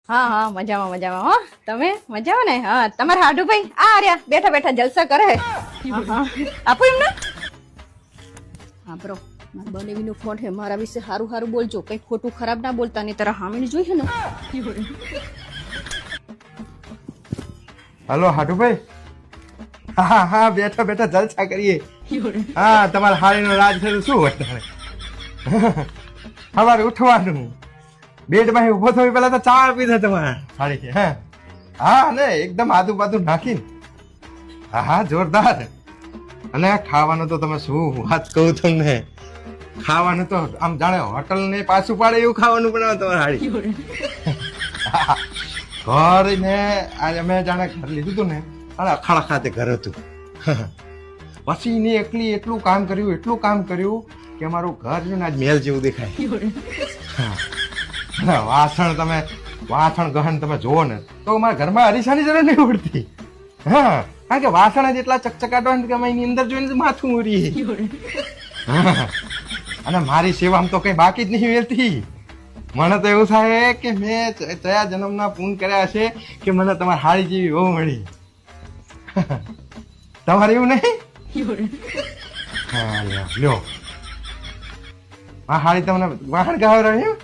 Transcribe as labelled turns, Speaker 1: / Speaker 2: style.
Speaker 1: હા હા મજામાં મજામાં હો. તમે મજામાં ને? હા તમારા હાડુભાઈ આ રહ્યા બેઠા બેઠા જલસા કરે. હા, હા. આપો એમને. હા બ્રો મારા બનેવીનો ફોન છે, મારા વિશે સારું સારું બોલજો, કઈ ખોટું ખરાબ ના બોલતા નહીં તારા હામીને જોઈ છે ને.
Speaker 2: હલો હાટુભાઈ. હા હા બેઠા બેઠા જલસા કરીએ. હા તમારા હારીનો રાજ છે તો શું હોય તારે? સવારે ઉઠવાનું, બેડમાં ઊભો થયો પેલા તો ચા આપી દે તમારે હારી કે. હા ને એકદમ આદુ બાદુ નાખીને. હા હા જોરદાર. અને ખાવાનું તો તમે શું વાત કહું તમને, ખાવાનું તો આમ જાણે હોટલ ને પાછું પાડે એવું ખાવાનું બનાવો તમારે હારી. ઘર ને આજે અમે જાણે ઘર લીધું હતું ને, અને અખાડા ખાતે ઘર હતું. પછી ને એટલું કામ કર્યું કે અમારું ઘર છે ને આજ મહેલ જેવું દેખાય. વાસણ ગહન તમે જોવો ને તો અમારા ઘરમાં અરીસાની જરૂર નહીં પડતી. હા કારણ કે વાસણ જ એટલા ચકચકાટવા કે અમે એની અંદર જોઈને માથું ઉરીએ. અને મારી સેવામાં તો કઈ બાકી જ નહીં વેલતી. મને તો એવું થાય કે મેં કયા જન્મના પૂન કર્યા છે કે મને તમારી હાળી જેવી બહુ મળી. તમારે એવું નહીં? હા લ્યો આ હાળી તમને વાહન ગાવ રહ્યું.